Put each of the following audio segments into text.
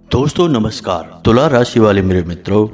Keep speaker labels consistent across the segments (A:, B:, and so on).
A: दोस्तों नमस्कार। तुला राशि वाले मेरे मित्रों,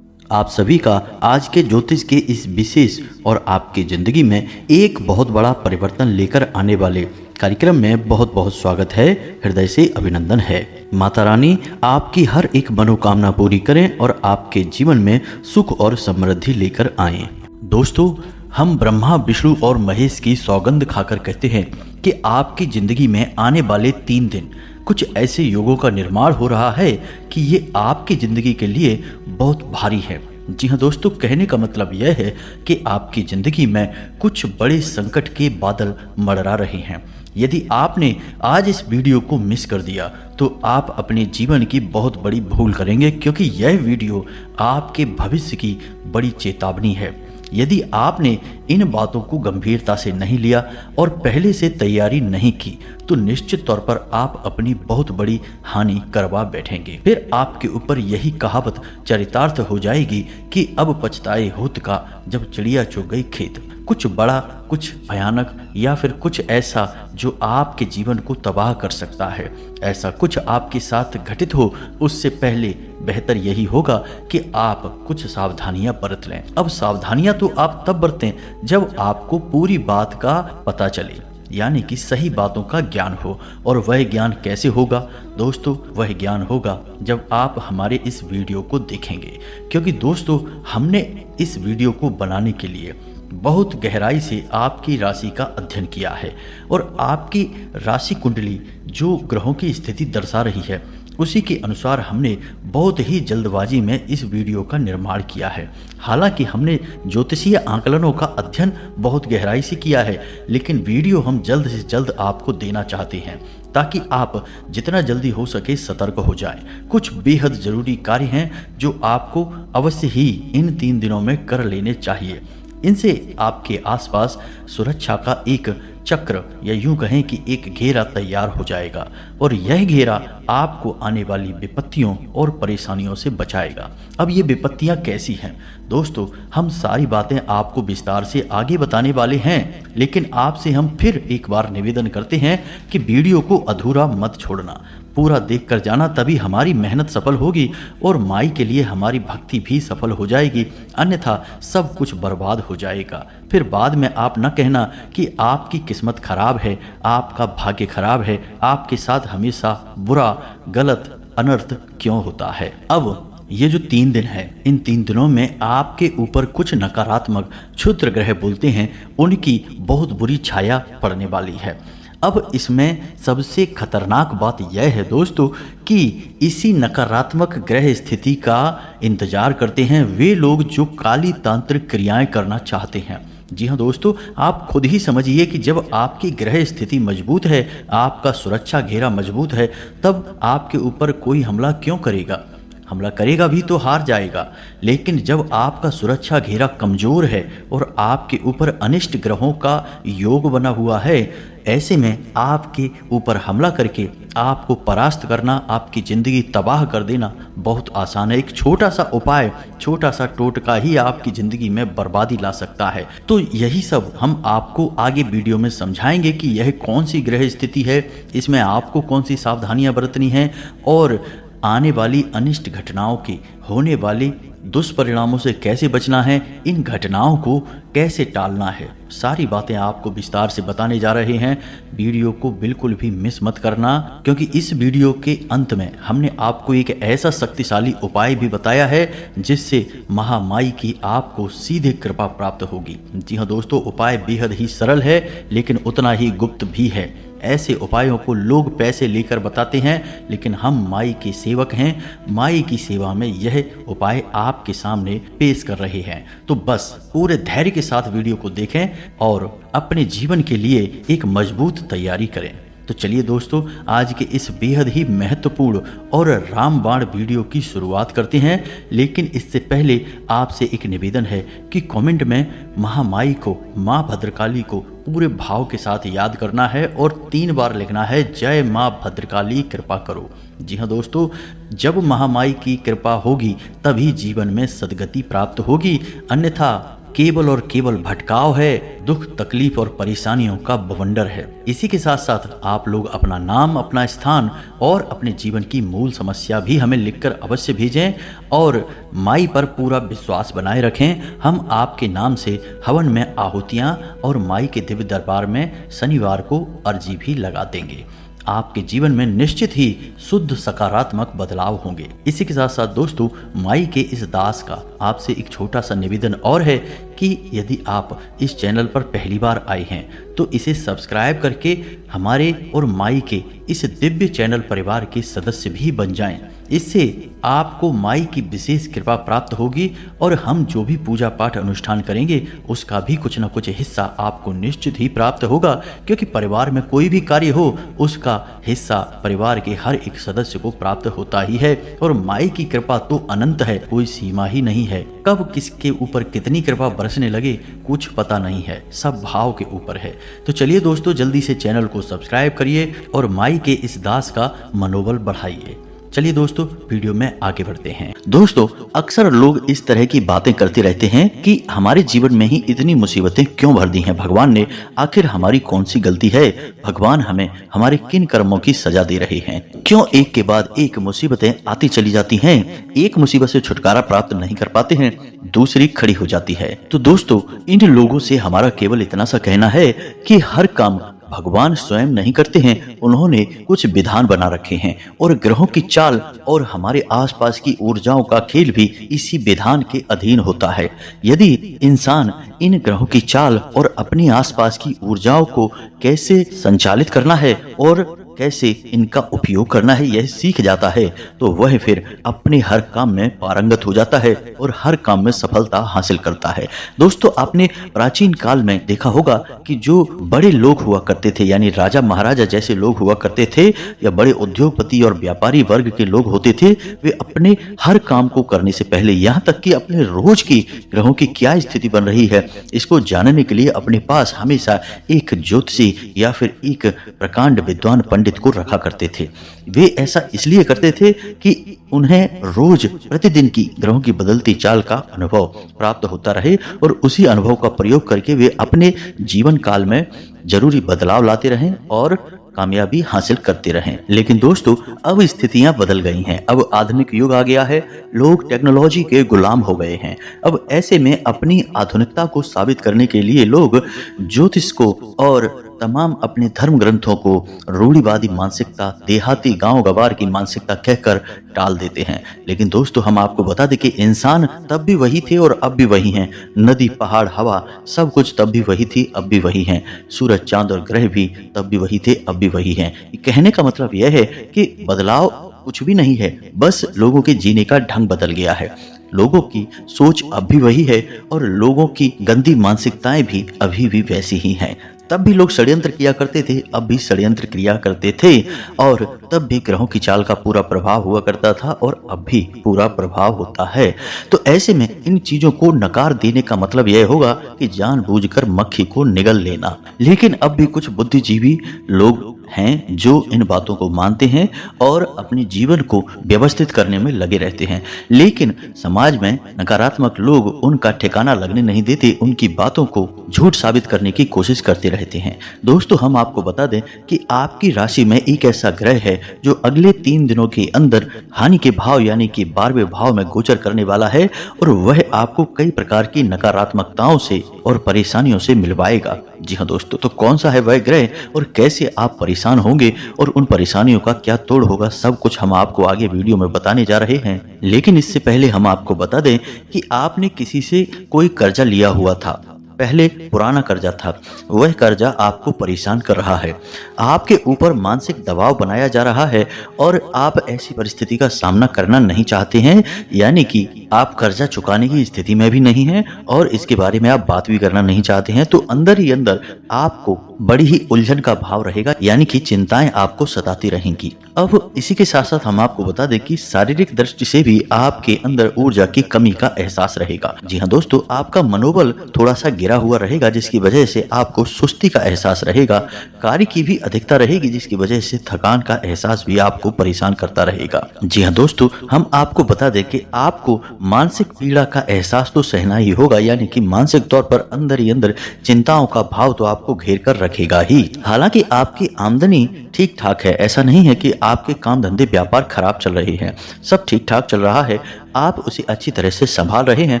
A: आप सभी का आज के ज्योतिष के इस विशेष और आपकी ज़िंदगी में एक बहुत बड़ा परिवर्तन लेकर आने वाले कार्यक्रम में बहुत बहुत स्वागत है। हृदय से अभिनंदन है। माता रानी आपकी हर एक मनोकामना पूरी करें और आपके जीवन में सुख और समृद्धि लेकर आएं। दोस्तों, हम ब्रह्मा विष्णु और महेश की सौगंध खाकर कहते हैं कि आपकी ज़िंदगी में आने वाले 3 दिन कुछ ऐसे योगों का निर्माण हो रहा है कि ये आपकी ज़िंदगी के लिए बहुत भारी है। जी हाँ दोस्तों, कहने का मतलब यह है कि आपकी ज़िंदगी में कुछ बड़े संकट के बादल मंडरा रहे हैं। यदि आपने आज इस वीडियो को मिस कर दिया तो आप अपने जीवन की बहुत बड़ी भूल करेंगे, क्योंकि यह वीडियो आपके भविष्य की बड़ी चेतावनी है। यदि आपने इन बातों को गंभीरता से नहीं लिया और पहले से तैयारी नहीं की तो निश्चित तौर पर आप अपनी बहुत बड़ी हानि करवा बैठेंगे। फिर आपके ऊपर यही कहावत चरितार्थ हो जाएगी कि अब पछताए होत का जब चिड़िया चुग गई खेत। कुछ बड़ा, कुछ भयानक या फिर कुछ ऐसा जो आपके जीवन को तबाह कर सकता है, ऐसा कुछ आपके साथ घटित हो उससे पहले बेहतर यही होगा कि आप कुछ सावधानियां बरत लें। अब सावधानियां तो आप तब बरतें जब आपको पूरी बात का पता चले, यानी कि सही बातों का ज्ञान हो। और वह ज्ञान कैसे होगा दोस्तों? वह ज्ञान होगा जब आप हमारे इस वीडियो को देखेंगे, क्योंकि दोस्तों हमने इस वीडियो को बनाने के लिए बहुत गहराई से आपकी राशि का अध्ययन किया है और आपकी राशि कुंडली जो ग्रहों की स्थिति दर्शा रही है उसी के अनुसार हमने बहुत ही जल्दबाजी में इस वीडियो का निर्माण किया है। हालांकि हमने ज्योतिषीय आंकलनों का अध्ययन बहुत गहराई से किया है, लेकिन वीडियो हम जल्द से जल्द आपको देना चाहते हैं ताकि आप जितना जल्दी हो सके सतर्क हो जाएं। कुछ बेहद ज़रूरी कार्य हैं जो आपको अवश्य ही इन 3 दिनों में कर लेने चाहिए। इनसे आपके आसपास सुरक्षा का एक चक्र या यूं कहें कि एक घेरा तैयार हो जाएगा और यह घेरा आपको आने वाली विपत्तियों और परेशानियों से बचाएगा। अब ये विपत्तियां कैसी हैं दोस्तों, हम सारी बातें आपको विस्तार से आगे बताने वाले हैं, लेकिन आपसे हम फिर एक बार निवेदन करते हैं कि वीडियो को अधूरा मत छोड़ना, पूरा देख कर जाना, तभी हमारी मेहनत सफल होगी और माई के लिए हमारी भक्ति भी सफल हो जाएगी, अन्यथा सब कुछ बर्बाद हो जाएगा। फिर बाद में आप न कहना कि आपकी किस्मत खराब है, आपका भाग्य खराब है, आपके साथ हमेशा बुरा, गलत, अनर्थ क्यों होता है। अब ये जो 3 दिन है, इन 3 दिनों में आपके ऊपर कुछ नकारात्मक क्षुद्र ग्रह बोलते हैं उनकी बहुत बुरी छाया पड़ने वाली है। अब इसमें सबसे खतरनाक बात यह है दोस्तों कि इसी नकारात्मक ग्रह स्थिति का इंतजार करते हैं वे लोग जो काली तांत्रिक क्रियाएं करना चाहते हैं। जी हाँ दोस्तों, आप खुद ही समझिए कि जब आपकी ग्रह स्थिति मजबूत है, आपका सुरक्षा घेरा मजबूत है, तब आपके ऊपर कोई हमला क्यों करेगा? हमला करेगा भी तो हार जाएगा। लेकिन जब आपका सुरक्षा घेरा कमज़ोर है और आपके ऊपर अनिष्ट ग्रहों का योग बना हुआ है, ऐसे में आपके ऊपर हमला करके आपको परास्त करना, आपकी ज़िंदगी तबाह कर देना बहुत आसान है। एक छोटा सा उपाय, छोटा सा टोटका ही आपकी ज़िंदगी में बर्बादी ला सकता है। तो यही सब हम आपको आगे वीडियो में समझाएंगे कि यह कौन सी ग्रह स्थिति है, इसमें आपको कौन सी सावधानियां बरतनी हैं और आने वाली अनिष्ट घटनाओं के होने वाले दुष्परिणामों से कैसे बचना है, इन घटनाओं को कैसे टालना है, सारी बातें आपको विस्तार से बताने जा रहे हैं। वीडियो को बिल्कुल भी मिस मत करना, क्योंकि इस वीडियो के अंत में हमने आपको एक ऐसा शक्तिशाली उपाय भी बताया है जिससे महामाई की आपको सीधे कृपा प्राप्त होगी। जी हाँ दोस्तों, उपाय बेहद ही सरल है लेकिन उतना ही गुप्त भी है। ऐसे उपायों को लोग पैसे लेकर बताते हैं, लेकिन हम माई के सेवक हैं, माई की सेवा में यह उपाय आपके सामने पेश कर रहे हैं। तो बस पूरे धैर्य के साथ वीडियो को देखें और अपने जीवन के लिए एक मजबूत तैयारी करें। तो चलिए दोस्तों, आज के इस बेहद ही महत्वपूर्ण और रामबाण वीडियो की शुरुआत करते हैं। लेकिन इससे पहले आपसे एक निवेदन है कि कमेंट में महामाई को, माँ भद्रकाली को पूरे भाव के साथ याद करना है और 3 बार लिखना है, जय माँ भद्रकाली कृपा करो। जी हाँ दोस्तों, जब महामाई की कृपा होगी तभी जीवन में सद्गति प्राप्त होगी, अन्यथा केवल और केवल भटकाव है, दुख तकलीफ और परेशानियों का बवंडर है। इसी के साथ साथ आप लोग अपना नाम, अपना स्थान और अपने जीवन की मूल समस्या भी हमें लिखकर अवश्य भेजें और माई पर पूरा विश्वास बनाए रखें। हम आपके नाम से हवन में आहुतियां और माई के दिव्य दरबार में शनिवार को अर्जी भी लगा देंगे। आपके जीवन में निश्चित ही शुद्ध सकारात्मक बदलाव होंगे। इसी के साथ साथ दोस्तों, माई के इस दास का आपसे एक छोटा सा निवेदन और है कि यदि आप इस चैनल पर पहली बार आए हैं तो इसे सब्सक्राइब करके हमारे और माई के इस दिव्य चैनल परिवार के सदस्य भी बन जाएं। इससे आपको माई की विशेष कृपा प्राप्त होगी और हम जो भी पूजा पाठ अनुष्ठान करेंगे उसका भी कुछ न कुछ हिस्सा आपको निश्चित ही प्राप्त होगा, क्योंकि परिवार में कोई भी कार्य हो उसका हिस्सा परिवार के हर एक सदस्य को प्राप्त होता ही है। और माई की कृपा तो अनंत है, कोई सीमा ही नहीं है। कब किसके ऊपर कितनी कृपा बरसने लगे कुछ पता नहीं है, सब भाव के ऊपर है। तो चलिए दोस्तों, जल्दी से चैनल को सब्सक्राइब करिए और माई के इस दास का मनोबल बढ़ाइए। चलिए दोस्तों, वीडियो में आगे बढ़ते हैं। दोस्तों, अक्सर लोग इस तरह की बातें करते रहते हैं कि हमारे जीवन में ही इतनी मुसीबतें क्यों भर दी हैं भगवान ने, आखिर हमारी कौन सी गलती है, भगवान हमें हमारे किन कर्मों की सजा दे रहे हैं, क्यों एक के बाद एक मुसीबतें आती चली जाती हैं, एक मुसीबत से छुटकारा प्राप्त नहीं कर पाते हैं, दूसरी खड़ी हो जाती है। तो दोस्तों, इन लोगों से हमारा केवल इतना सा कहना है कि हर काम भगवान स्वयं नहीं करते हैं, उन्होंने कुछ विधान बना रखे हैं और ग्रहों की चाल और हमारे आसपास की ऊर्जाओं का खेल भी इसी विधान के अधीन होता है। यदि इंसान इन ग्रहों की चाल और अपनी आसपास की ऊर्जाओं को कैसे संचालित करना है और कैसे इनका उपयोग करना है यह सीख जाता है तो वह फिर अपने हर काम में पारंगत हो जाता है और हर काम में सफलता हासिल करता है। दोस्तों, आपने प्राचीन काल में देखा होगा कि जो बड़े लोग हुआ करते थे, यानी राजा महाराजा जैसे लोग हुआ करते थे या बड़े उद्योगपति और व्यापारी वर्ग के लोग होते थे, वे अपने हर काम को करने से पहले, यहाँ तक कि अपने रोज की ग्रहों की क्या स्थिति बन रही है इसको जानने के लिए अपने पास हमेशा एक ज्योतिषी या फिर एक प्रकांड विद्वान पंडित को रखा करते थे। वे ऐसा इसलिए करते थे कि उन्हें रोज प्रतिदिन की ग्रहों की बदलती चाल का अनुभव प्राप्त होता रहे और उसी अनुभव का प्रयोग करके वे अपने जीवन काल में जरूरी बदलाव लाते रहें और कामयाबी हासिल करते रहें। लेकिन दोस्तों, अब स्थितियां बदल गई हैं। अब आधुनिक युग आ गया है, लोग टेक्नोलॉजी के गुलाम हो गए हैं। अब ऐसे में अपनी आधुनिकता को साबित करने के लिए लोग ज्योतिष को और तमाम अपने धर्म ग्रंथों को रूढ़िवादी मानसिकता, देहाती गांव गवार की मानसिकता कहकर टाल देते हैं। लेकिन दोस्तों, हम आपको बता दें कि इंसान तब भी वही थे और अब भी वही हैं। नदी, पहाड़, हवा सब कुछ तब भी वही थी, अब भी वही हैं। सूरज, चांद और ग्रह भी तब भी वही थे, अब भी वही हैं। कहने का मतलब यह है कि बदलाव कुछ भी नहीं है, बस लोगों के जीने का ढंग बदल गया है। लोगों की सोच अब भी वही है और लोगों की गंदी मानसिकताएं भी अभी भी वैसी ही हैं। तब भी लोग षड्यंत्र किया करते थे, अब भी षड्यंत्र किया करते थे और तब भी ग्रहों की चाल का पूरा प्रभाव हुआ करता था और अब भी पूरा प्रभाव होता है। तो ऐसे में इन चीजों को नकार देने का मतलब यह होगा कि जानबूझकर मक्खी को निगल लेना। लेकिन अब भी कुछ बुद्धिजीवी लोग हैं जो इन बातों को मानते हैं और अपने जीवन को व्यवस्थित करने में लगे रहते हैं। लेकिन समाज में नकारात्मक लोग उनका ठिकाना लगने नहीं देते, उनकी बातों को झूठ साबित करने की कोशिश करते रहते हैं। दोस्तों, हम आपको बता दें कि आपकी राशि में एक ऐसा ग्रह है जो अगले 3 दिनों के अंदर हानि के भाव यानी कि 12वें भाव में गोचर करने वाला है और वह आपको कई प्रकार की नकारात्मकताओं से और परेशानियों से मिलवाएगा। जी हाँ दोस्तों, तो कौन सा है वह ग्रह और कैसे आप परेशान होंगे और उन परेशानियों का क्या तोड़ होगा, सब कुछ हम आपको आगे वीडियो में बताने जा रहे हैं। लेकिन इससे पहले हम आपको बता दें कि आपने किसी से कोई कर्जा लिया हुआ था, पहले पुराना कर्जा था, वह कर्जा आपको परेशान कर रहा है, आपके ऊपर मानसिक दबाव बनाया जा रहा है और आप ऐसी परिस्थिति का सामना करना नहीं चाहते हैं, यानी कि आप कर्जा चुकाने की स्थिति में भी नहीं हैं और इसके बारे में आप बात भी करना नहीं चाहते हैं। तो अंदर ही अंदर आपको बड़ी ही उलझन का भाव रहेगा, यानी कि चिंताएं आपको सताती रहेंगी। अब इसी के साथ साथ हम आपको बता दें कि शारीरिक दृष्टि से भी आपके अंदर ऊर्जा की कमी का एहसास रहेगा। जी हाँ दोस्तों, आपका मनोबल थोड़ा सा गिरा हुआ रहेगा जिसकी वजह से आपको सुस्ती का एहसास रहेगा, कार्य की भी अधिकता रहेगी जिसकी वजह से थकान का एहसास भी आपको परेशान करता रहेगा। जी हाँ दोस्तों, हम आपको बता दें कि आपको मानसिक पीड़ा का एहसास तो सहना ही होगा, यानी कि मानसिक तौर पर अंदर ही अंदर चिंताओं का भाव तो आपको घेर कर रखेगा ही। हालांकि आपकी आमदनी ठीक ठाक है, ऐसा नहीं है कि आपके काम धंधे व्यापार खराब चल रहे हैं, सब ठीक ठाक चल रहा है। आप उसे अच्छी तरह से संभाल रहे हैं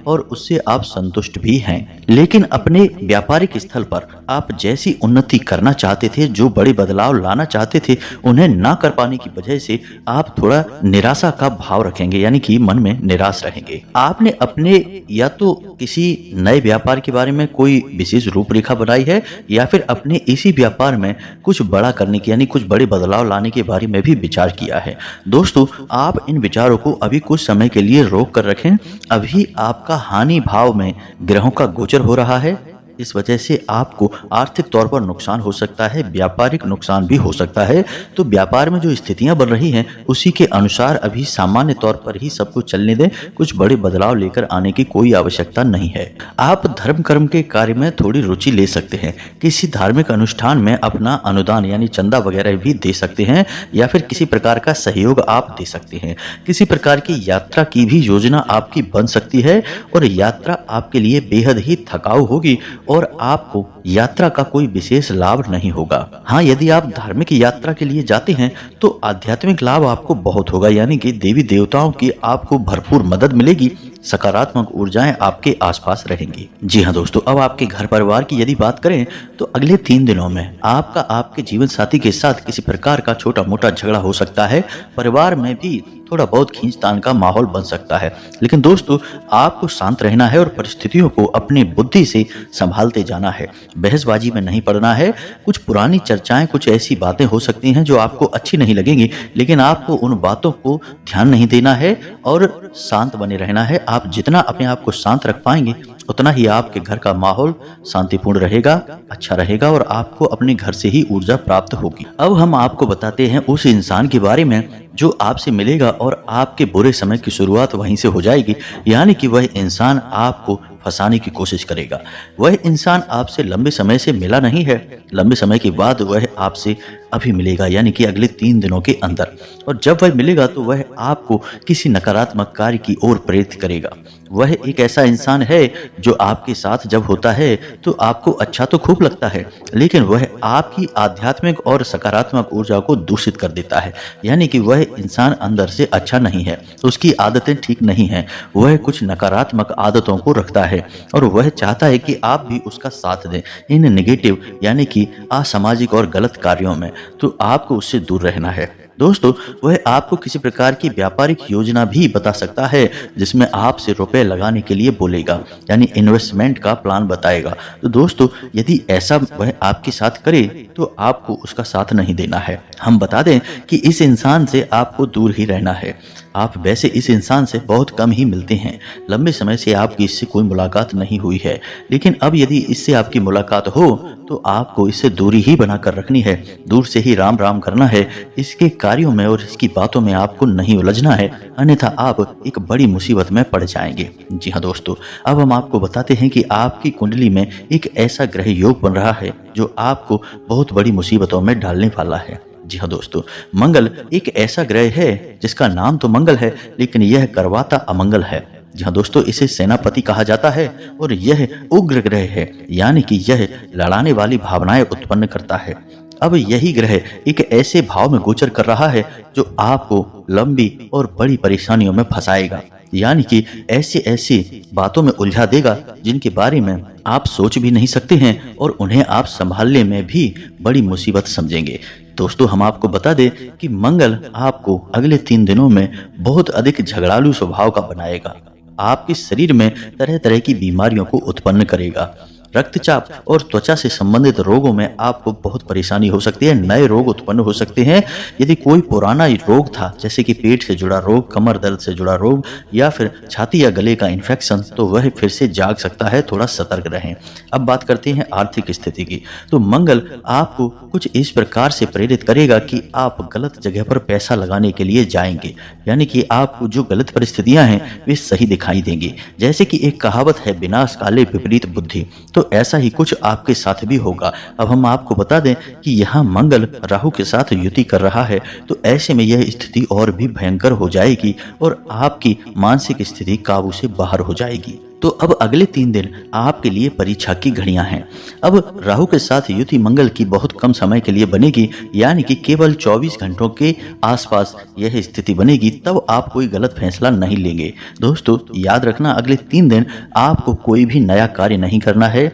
A: और उससे आप संतुष्ट भी हैं। लेकिन अपने व्यापारिक स्थल पर आप जैसी उन्नति करना चाहते थे, जो बड़े बदलाव लाना चाहते थे, उन्हें ना कर पाने की वजह से आप थोड़ा निराशा का भाव रखेंगे, यानी कि मन में निराश रहेंगे। आपने अपने या तो किसी नए व्यापार के बारे में कोई विशेष रूपरेखा बनाई है, या फिर अपने इसी व्यापार में कुछ बड़ा करने की, यानी कुछ बड़े बदलाव लाने के बारे में भी विचार किया है। दोस्तों, आप इन विचारों को अभी कुछ समय के लिए रोक कर रखें। अभी आपका हानि भाव में ग्रहों का गोचर हो रहा है, इस वजह से आपको आर्थिक तौर पर नुकसान हो सकता है, व्यापारिक नुकसान भी हो सकता है। तो व्यापार में जो स्थितियां बन रही हैं उसी के अनुसार अभी सामान्य तौर पर ही सब कुछ चलने दें, कुछ बड़े बदलाव लेकर आने की कोई आवश्यकता नहीं है। आप धर्म कर्म के कार्य में थोड़ी रुचि ले सकते हैं, किसी धार्मिक अनुष्ठान में अपना अनुदान यानी चंदा वगैरह भी दे सकते हैं, या फिर किसी प्रकार का सहयोग आप दे सकते हैं। किसी प्रकार की यात्रा की भी योजना आपकी बन सकती है, और यात्रा आपके लिए बेहद ही थकाऊ होगी और आपको यात्रा का कोई विशेष लाभ नहीं होगा। हाँ, यदि आप धार्मिक यात्रा के लिए जाते हैं तो आध्यात्मिक लाभ आपको बहुत होगा, यानी कि देवी देवताओं की आपको भरपूर मदद मिलेगी, सकारात्मक ऊर्जाएं आपके आसपास रहेंगी। जी हाँ दोस्तों, अब आपके घर परिवार की यदि बात करें तो अगले 3 दिनों में आपका आपके जीवन साथी के साथ किसी प्रकार का छोटा मोटा झगड़ा हो सकता है। परिवार में भी थोड़ा बहुत खींचतान का माहौल बन सकता है, लेकिन दोस्तों आपको शांत रहना है और परिस्थितियों को अपनी बुद्धि से संभालते जाना है। बहसबाजी में नहीं पड़ना है। कुछ पुरानी चर्चाएं, कुछ ऐसी बातें हो सकती हैं जो आपको अच्छी नहीं लगेंगी, लेकिन आपको उन बातों को ध्यान नहीं देना है और शांत बने रहना है। आप जितना अपने आप को शांत रख पाएंगे उतना ही आपके घर का माहौल शांतिपूर्ण रहेगा, अच्छा रहेगा, और आपको अपने घर से ही ऊर्जा प्राप्त होगी। अब हम आपको बताते हैं उस इंसान के बारे में जो आपसे मिलेगा और आपके बुरे समय की शुरुआत वहीं से हो जाएगी, यानी कि वह इंसान आपको फंसाने की कोशिश करेगा। वह इंसान आपसे लंबे समय से मिला नहीं है, लंबे समय के बाद वह आपसे अभी मिलेगा, यानी कि अगले 3 दिनों के अंदर। और जब वह मिलेगा तो वह आपको किसी नकारात्मक कार्य की ओर प्रेरित करेगा। वह एक ऐसा इंसान है जो आपके साथ जब होता है तो आपको अच्छा तो खूब लगता है, लेकिन वह आपकी आध्यात्मिक और सकारात्मक ऊर्जा को दूषित कर देता है, यानी कि वह इंसान अंदर से अच्छा नहीं है, उसकी आदतें ठीक नहीं हैं, वह कुछ नकारात्मक आदतों को रखता है और वह चाहता है कि आप भी उसका साथ दें इन नेगेटिव यानी कि असामाजिक और गलत कार्यों में। तो आपको उससे दूर रहना है। दोस्तों, वह आपको किसी प्रकार की व्यापारिक योजना भी बता सकता है जिसमें आपसे रुपए लगाने के लिए बोलेगा, यानी इन्वेस्टमेंट का प्लान बताएगा। तो दोस्तों, यदि ऐसा वह आपके साथ करे तो आपको उसका साथ नहीं देना है। हम बता दें कि इस इंसान से आपको दूर ही रहना है। आप वैसे इस इंसान से बहुत कम ही मिलते हैं, लंबे समय से आपकी इससे कोई मुलाकात नहीं हुई है, लेकिन अब यदि इससे आपकी मुलाकात हो तो आपको इससे दूरी ही बनाकर रखनी है, दूर से ही राम राम करना है। इसके कार्यों में और इसकी बातों में आपको नहीं उलझना है, अन्यथा आप एक बड़ी मुसीबत में पड़ जाएंगे। जी हाँ दोस्तों, अब हम आपको बताते हैं कि आपकी कुंडली में एक ऐसा ग्रह योग बन रहा है जो आपको बहुत बड़ी मुसीबतों में डालने वाला है। जी हाँ दोस्तों, मंगल एक ऐसा ग्रह है जिसका नाम तो मंगल है, लेकिन यह करवाता अमंगल है। जी हाँ दोस्तों, इसे सेनापति कहा जाता है और यह उग्र ग्रह है, यानी कि यह लड़ाने वाली भावनाएं उत्पन्न करता है। अब यही ग्रह एक ऐसे भाव में गोचर कर रहा है जो आपको लंबी और बड़ी परेशानियों में फंसाएगा, यानी कि ऐसी ऐसी बातों में उलझा देगा जिनके बारे में आप सोच भी नहीं सकते हैं और उन्हें आप संभालने में भी बड़ी मुसीबत समझेंगे। दोस्तों, हम आपको बता दें कि मंगल आपको अगले 3 दिनों में बहुत अधिक झगड़ालू स्वभाव का बनाएगा, आपके शरीर में तरह तरह की बीमारियों को उत्पन्न करेगा। रक्तचाप और त्वचा से संबंधित रोगों में आपको बहुत परेशानी हो सकती है, नए रोग उत्पन्न हो सकते हैं। यदि कोई पुराना रोग था जैसे कि पेट से जुड़ा रोग, कमर दर्द से जुड़ा रोग या फिर छाती या गले का इन्फेक्शन, तो वह फिर से जाग सकता है, थोड़ा सतर्क रहें। अब बात करते हैं आर्थिक स्थिति की। तो मंगल आपको कुछ इस प्रकार से प्रेरित करेगा कि आप गलत जगह पर पैसा लगाने के लिए जाएंगे, यानी कि आपको जो गलत परिस्थितियां हैं वे सही दिखाई देंगी। जैसे कि एक कहावत है, विनाश काले विपरीत बुद्धि। तो तो ऐसा ही कुछ आपके साथ भी होगा। अब हम आपको बता दें कि यहाँ मंगल राहु के साथ युति कर रहा है, तो ऐसे में यह स्थिति और भी भयंकर हो जाएगी और आपकी मानसिक स्थिति काबू से बाहर हो जाएगी। तो अब अगले 3 दिन आपके लिए परीक्षा की घड़ियां हैं। अब राहु के साथ युति मंगल की बहुत कम समय के लिए बनेगी, यानी कि केवल 24 घंटों के आसपास यह स्थिति बनेगी, तब आप कोई गलत फैसला नहीं लेंगे। दोस्तों याद रखना, अगले 3 दिन आपको कोई भी नया कार्य नहीं करना है,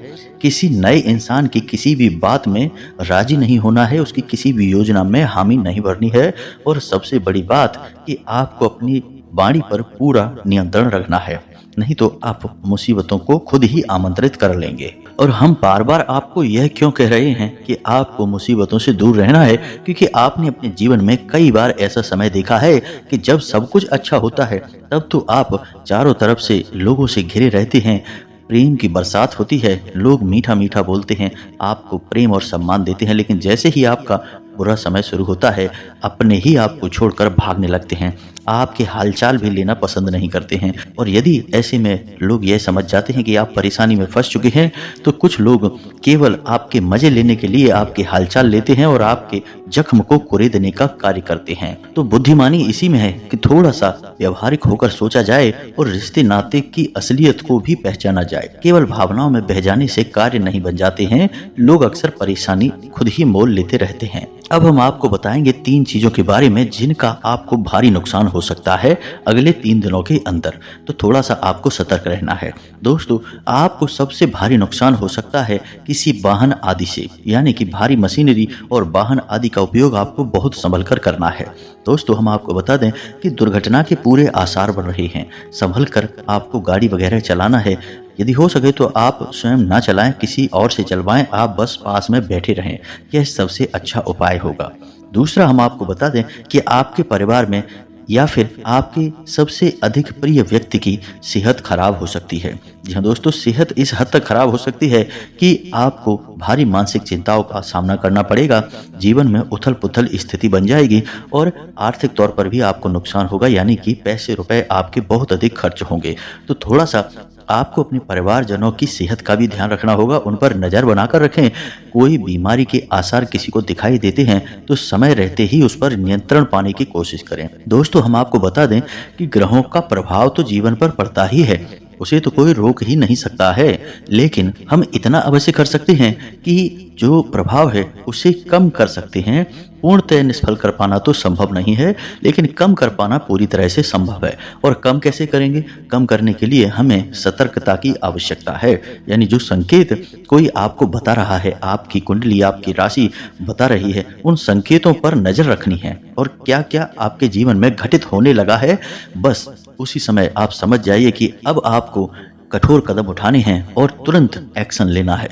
A: किसी नए इंसान की किसी भी बात में राजी नहीं होना है, उसकी किसी भी योजना में हामी नहीं भरनी है, और सबसे बड़ी बात कि आपको अपनी वाणी पर पूरा नियंत्रण रखना है, नहीं तो आप मुसीबतों को खुद ही आमंत्रित कर लेंगे। और हम बार बार आपको यह क्यों कह रहे हैं कि आपको मुसीबतों से दूर रहना है, क्योंकि आपने अपने जीवन में कई बार ऐसा समय देखा है कि जब सब कुछ अच्छा होता है तब तो आप चारों तरफ से लोगों से घिरे रहते हैं, प्रेम की बरसात होती है, लोग मीठा मीठा बोलते हैं, आपको प्रेम और सम्मान देते हैं, लेकिन जैसे ही आपका बुरा समय शुरू होता है अपने ही आपको छोड़कर भागने लगते हैं, आपके हालचाल भी लेना पसंद नहीं करते हैं। और यदि ऐसे में लोग यह समझ जाते हैं कि आप परेशानी में फंस चुके हैं, तो कुछ लोग केवल आपके मजे लेने के लिए आपके हालचाल लेते हैं और आपके जख्म को कुरेदने का कार्य करते हैं। तो बुद्धिमानी इसी में है कि थोड़ा सा व्यवहारिक होकर सोचा जाए और रिश्ते नाते की असलियत को भी पहचाना जाए। केवल भावनाओं में बह जाने से कार्य नहीं बन जाते हैं, लोग अक्सर परेशानी खुद ही मोल लेते रहते हैं। अब हम आपको बताएंगे 3 चीजों के बारे में जिनका आपको भारी नुकसान हो सकता है अगले 3 दिनों के अंदर, तो थोड़ा सा आपको सतर्क रहना है। दोस्तों आपको सबसे भारी नुकसान हो सकता है किसी वाहन आदि से, यानी कि भारी मशीनरी और वाहन आदि का उपयोग आपको बहुत संभल कर करना है। दोस्तों हम आपको बता दें कि दुर्घटना के पूरे आसार बन रहे हैं, संभल कर आपको गाड़ी वगैरह चलाना है। यदि हो सके तो आप स्वयं ना चलाएं, किसी और से चलवाएं, आप बस पास में बैठे रहें, यह सबसे अच्छा उपाय होगा। दूसरा हम आपको बता दें कि आपके परिवार में या फिर आपके सबसे अधिक प्रिय व्यक्ति की सेहत खराब हो सकती है। जी हाँ दोस्तों, सेहत इस हद तक खराब हो सकती है कि आपको भारी मानसिक चिंताओं का सामना करना पड़ेगा, जीवन में उथल पुथल स्थिति बन जाएगी और आर्थिक तौर पर भी आपको नुकसान होगा, यानी कि पैसे रुपए आपके बहुत अधिक खर्च होंगे। तो थोड़ा सा आपको अपने परिवारजनों की सेहत का भी ध्यान रखना होगा, उन पर नज़र बनाकर रखें। कोई बीमारी के आसार किसी को दिखाई देते हैं तो समय रहते ही उस पर नियंत्रण पाने की कोशिश करें। दोस्तों हम आपको बता दें कि ग्रहों का प्रभाव तो जीवन पर पड़ता ही है, उसे तो कोई रोक ही नहीं सकता है, लेकिन हम इतना अवश्य कर सकते हैं कि जो प्रभाव है उसे कम कर सकते हैं। पूर्णतः निष्फल कर पाना तो संभव नहीं है, लेकिन कम कर पाना पूरी तरह से संभव है। और कम कैसे करेंगे? कम करने के लिए हमें सतर्कता की आवश्यकता है, यानी जो संकेत कोई आपको बता रहा है, आपकी कुंडली आपकी राशि बता रही है, उन संकेतों पर नजर रखनी है और क्या क्या आपके जीवन में घटित होने लगा है, बस उसी समय आप समझ जाइए कि अब आपको कठोर कदम उठाने हैं और तुरंत एक्शन लेना है।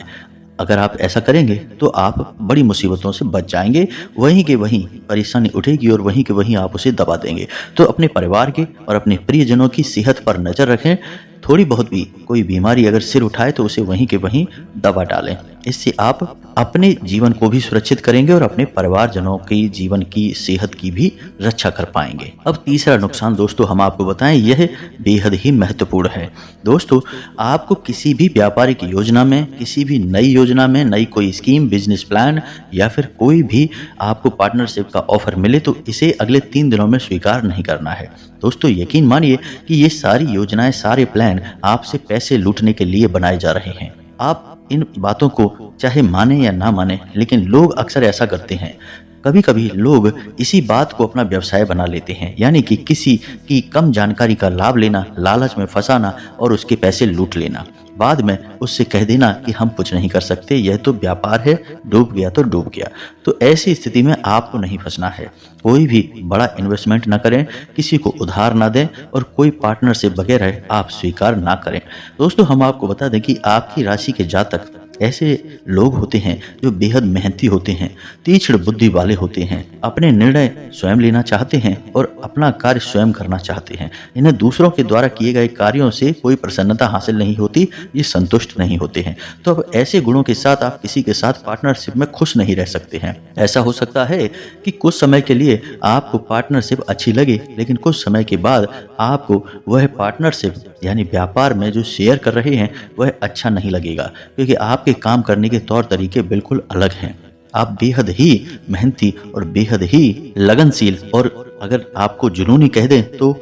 A: अगर आप ऐसा करेंगे तो आप बड़ी मुसीबतों से बच जाएंगे, वहीं के वहीं परेशानी उठेगी और वहीं के वहीं आप उसे दबा देंगे। तो अपने परिवार के और अपने प्रियजनों की सेहत पर नजर रखें, थोड़ी बहुत भी कोई बीमारी अगर सिर उठाए तो उसे वहीं के वहीं दबा डालें। इससे आप अपने जीवन को भी सुरक्षित करेंगे और अपने परिवारजनों के जीवन की सेहत की भी रक्षा कर पाएंगे। अब तीसरा नुकसान दोस्तों हम आपको बताएं, यह बेहद ही महत्वपूर्ण है। दोस्तों आपको किसी भी व्यापारिक योजना में, किसी भी नई योजना में, नई कोई स्कीम, बिजनेस प्लान या फिर कोई भी आपको पार्टनरशिप का ऑफर मिले तो इसे अगले 3 दिनों में स्वीकार नहीं करना है। दोस्तों यकीन मानिए कि ये सारी योजनाएं, सारे प्लान आपसे पैसे लूटने के लिए बनाए जा रहे हैं। आप इन बातों को चाहे माने या ना माने, लेकिन लोग अक्सर ऐसा करते हैं। कभी कभी लोग इसी बात को अपना व्यवसाय बना लेते हैं, यानी कि किसी की कम जानकारी का लाभ लेना, लालच में फंसाना और उसके पैसे लूट लेना, बाद में उससे कह देना कि हम कुछ नहीं कर सकते, यह तो व्यापार है, डूब गया तो डूब गया। तो ऐसी स्थिति में आपको नहीं फंसना है। कोई भी बड़ा इन्वेस्टमेंट ना करें, किसी को उधार ना दें और कोई पार्टनरशिप वगैरह आप स्वीकार ना करें। दोस्तों हम आपको बता दें कि आपकी राशि के जातक ऐसे लोग होते हैं जो बेहद मेहनती होते हैं, तीक्ष्ण बुद्धि वाले होते हैं, अपने निर्णय स्वयं लेना चाहते हैं और अपना कार्य स्वयं करना चाहते हैं। इन्हें दूसरों के द्वारा किए गए कार्यों से कोई प्रसन्नता हासिल नहीं होती, ये संतुष्ट नहीं होते हैं। तो अब ऐसे गुणों के साथ आप किसी के साथ पार्टनरशिप में खुश नहीं रह सकते हैं। ऐसा हो सकता है कि कुछ समय के लिए आपको पार्टनरशिप अच्छी लगे, लेकिन कुछ समय के बाद आपको वह पार्टनरशिप यानी व्यापार में जो शेयर कर रहे हैं वह अच्छा नहीं लगेगा, क्योंकि आपके काम करने के तौर तरीके बिल्कुल अलग हैं। आप बेहद ही मेहनती और बेहद ही लगनशील और अगर आपको जुनूनी कह दें तो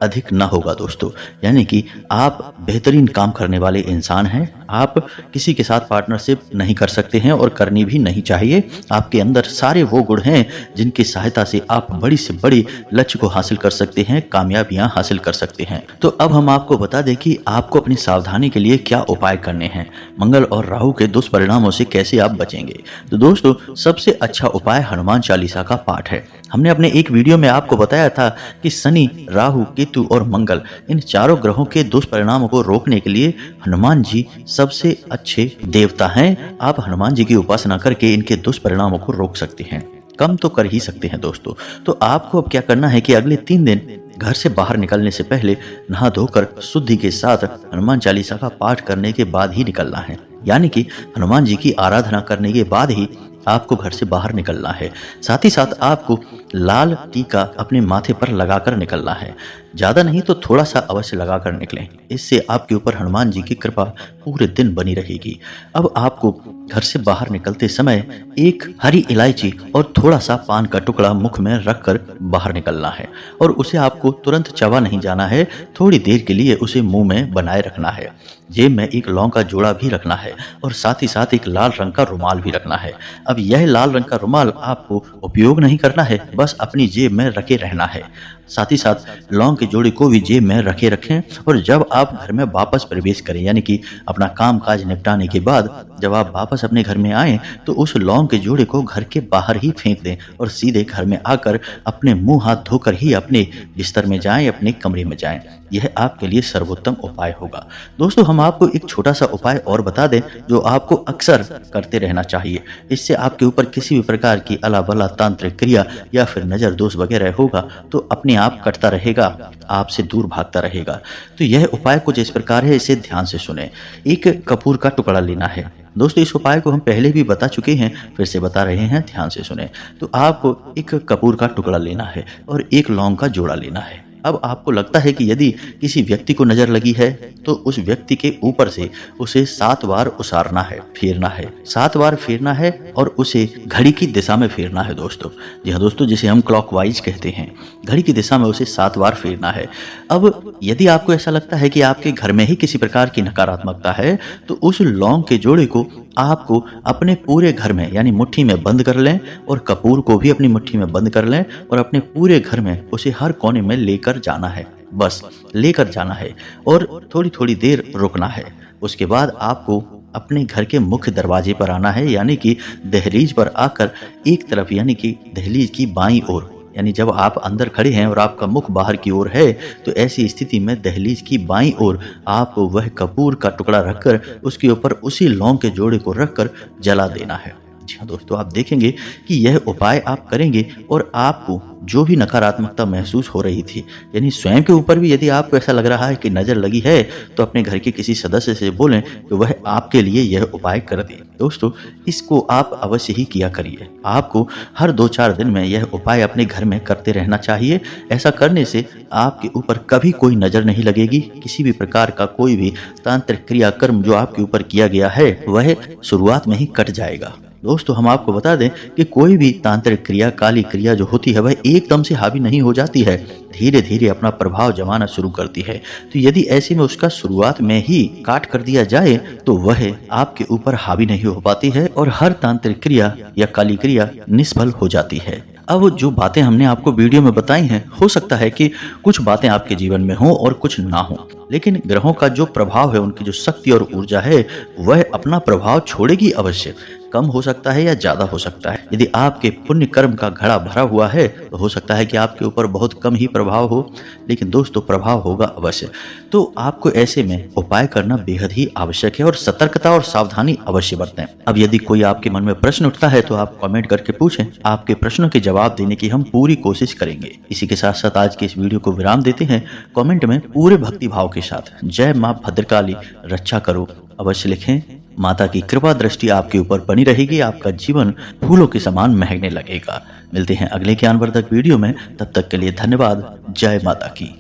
A: अधिक ना होगा दोस्तों। यानी कि आप बेहतरीन काम करने वाले इंसान हैं। आप किसी के साथ पार्टनरशिप नहीं कर सकते हैं और करनी भी नहीं चाहिए। आपके अंदर सारे वो गुण हैं जिनकी सहायता से आप बड़ी से बड़ी लक्ष्य को हासिल कर सकते हैं, कामयाबियां हासिल कर सकते हैं। तो अब हम आपको बता दें कि आपको अपनी सावधानी के लिए क्या उपाय करने हैं, मंगल और राहु के दुष्परिणामों से कैसे आप बचेंगे। तो दोस्तों, सबसे अच्छा उपाय हनुमान चालीसा का पाठ है। हमने अपने एक वीडियो में आपको बताया था कि शनि, राहु, केतु और मंगल, इन चारों ग्रहों के दुष्परिणामों को रोकने के लिए हनुमान जी सबसे अच्छे देवता हैं। आप हनुमान जी की उपासना करके इनके दुष्परिणामों को रोक सकते हैं, कम तो कर ही सकते हैं दोस्तों। तो आपको अब क्या करना है कि अगले 3 दिन घर से बाहर निकलने से पहले नहा धोकर शुद्धि के साथ हनुमान चालीसा का पाठ करने के बाद ही निकलना है। यानी कि हनुमान जी की आराधना करने के बाद ही आपको घर से बाहर निकलना है। साथ ही साथ आपको लाल टीका अपने माथे पर लगाकर निकलना है। ज़्यादा नहीं तो थोड़ा सा अवश्य लगाकर निकलें, इससे आपके ऊपर हनुमान जी की कृपा पूरे दिन बनी रहेगी। अब आपको घर से बाहर निकलते समय एक हरी इलायची और थोड़ा सा पान का टुकड़ा मुख में रखकर बाहर निकलना है और उसे आपको तुरंत चबा नहीं जाना है, थोड़ी देर के लिए उसे मुंह में बनाए रखना है। जेब में एक लौंग का जोड़ा भी रखना है और साथ ही साथ एक लाल रंग का रुमाल भी रखना है। अब यह लाल रंग का रुमाल आपको उपयोग नहीं करना है, बस अपनी जेब में रखे रहना है। साथ ही साथ लौंग के जोड़े को भी जेब में रखे रखें और जब आप घर में वापस प्रवेश करें, यानी कि अपना काम काज निपटाने के बाद जब आप वापस अपने घर में आएं तो उस लौंग के जोड़े को घर के बाहर ही फेंक दें और सीधे घर में आकर अपने मुंह हाथ धोकर ही अपने बिस्तर में जाएं, अपने कमरे में जाएं। यह आपके लिए सर्वोत्तम उपाय होगा। दोस्तों, हम आपको एक छोटा सा उपाय और बता दें जो आपको अक्सर करते रहना चाहिए। इससे आपके ऊपर किसी भी प्रकार की अला बला तांत्रिक क्रिया या फिर नजर दोष वगैरह होगा तो अपने आप कटता रहेगा, आपसे दूर भागता रहेगा। तो यह उपाय कुछ इस प्रकार है, इसे ध्यान से सुने। एक कपूर का टुकड़ा लेना है। दोस्तों, इस उपाय को हम पहले भी बता चुके हैं, फिर से बता रहे हैं, ध्यान से सुने। तो आपको एक कपूर का टुकड़ा लेना है और एक लौंग का जोड़ा लेना है। अब आपको लगता है कि यदि किसी व्यक्ति को नजर लगी है तो उस व्यक्ति के ऊपर से उसे 7 बार उसारना है, फेरना है। 7 बार फेरना है और उसे घड़ी की दिशा में फेरना है दोस्तों। जी हाँ दोस्तों, जिसे हम क्लॉकवाइज कहते हैं, घड़ी की दिशा में उसे 7 बार फेरना है। अब यदि आपको ऐसा लगता है कि आपके घर में ही किसी प्रकार की नकारात्मकता है तो उस लौंग के जोड़े को आपको अपने पूरे घर में यानी मुट्ठी में बंद कर लें और कपूर को भी अपनी मुट्ठी में बंद कर लें और अपने पूरे घर में उसे हर कोने में लेकर जाना है। बस लेकर जाना है और थोड़ी थोड़ी देर रुकना है। उसके बाद आपको अपने घर के मुख्य दरवाजे पर आना है, यानी कि दहलीज पर आकर एक तरफ, यानी कि दहलीज की बाईं ओर, यानी जब आप अंदर खड़े हैं और आपका मुख बाहर की ओर है तो ऐसी स्थिति में दहलीज की बाईं ओर आपको वह कपूर का टुकड़ा रखकर उसके ऊपर उसी लौंग के जोड़े को रखकर जला देना है। जी हाँ दोस्तों, आप देखेंगे कि यह उपाय आप करेंगे और आपको जो भी नकारात्मकता महसूस हो रही थी, यानी स्वयं के ऊपर भी यदि आपको ऐसा लग रहा है कि नज़र लगी है तो अपने घर के किसी सदस्य से बोलें कि वह आपके लिए यह उपाय कर दे। दोस्तों, इसको आप अवश्य ही किया करिए। आपको हर 2-4 दिन में यह उपाय अपने घर में करते रहना चाहिए। ऐसा करने से आपके ऊपर कभी कोई नज़र नहीं लगेगी। किसी भी प्रकार का कोई भी तांत्रिक क्रियाकर्म जो आपके ऊपर किया गया है वह शुरुआत में ही कट जाएगा। दोस्तों, हम आपको बता दें कि कोई भी तांत्रिक क्रिया, काली क्रिया जो होती है वह एकदम से हावी नहीं हो जाती है, धीरे धीरे अपना प्रभाव जमाना शुरू करती है। तो यदि ऐसे में उसका शुरुआत में ही काट कर दिया जाए तो वह आपके ऊपर हावी नहीं हो पाती है और हर तांत्रिक क्रिया या काली क्रिया निष्फल हो जाती है। अब जो बातें हमने आपको वीडियो में बताई हैं, हो सकता है कि कुछ बातें आपके जीवन में हों और कुछ ना हों, लेकिन ग्रहों का जो प्रभाव है, उनकी जो शक्ति और ऊर्जा है वह अपना प्रभाव छोड़ेगी अवश्य। कम हो सकता है या ज्यादा हो सकता है। यदि आपके पुण्य कर्म का घड़ा भरा हुआ है तो हो सकता है कि आपके ऊपर बहुत कम ही प्रभाव हो, लेकिन दोस्तों प्रभाव होगा अवश्य। तो आपको ऐसे में उपाय करना बेहद ही आवश्यक है और सतर्कता और सावधानी अवश्य बरतें। अब यदि कोई आपके मन में प्रश्न उठता है तो आप कमेंट करके पूछें, आपके प्रश्नों के जवाब देने की हम पूरी कोशिश करेंगे। इसी के साथ साथ आज के इस वीडियो को विराम देते हैं। कमेंट में पूरे भक्ति भाव के साथ जय मां भद्रकाली रक्षा करो अवश्य लिखें। माता की कृपा दृष्टि आपके ऊपर बनी रहेगी, आपका जीवन फूलों के समान महकने लगेगा। मिलते हैं अगले ज्ञानवर्धक वीडियो में, तब तक के लिए धन्यवाद। जय माता की।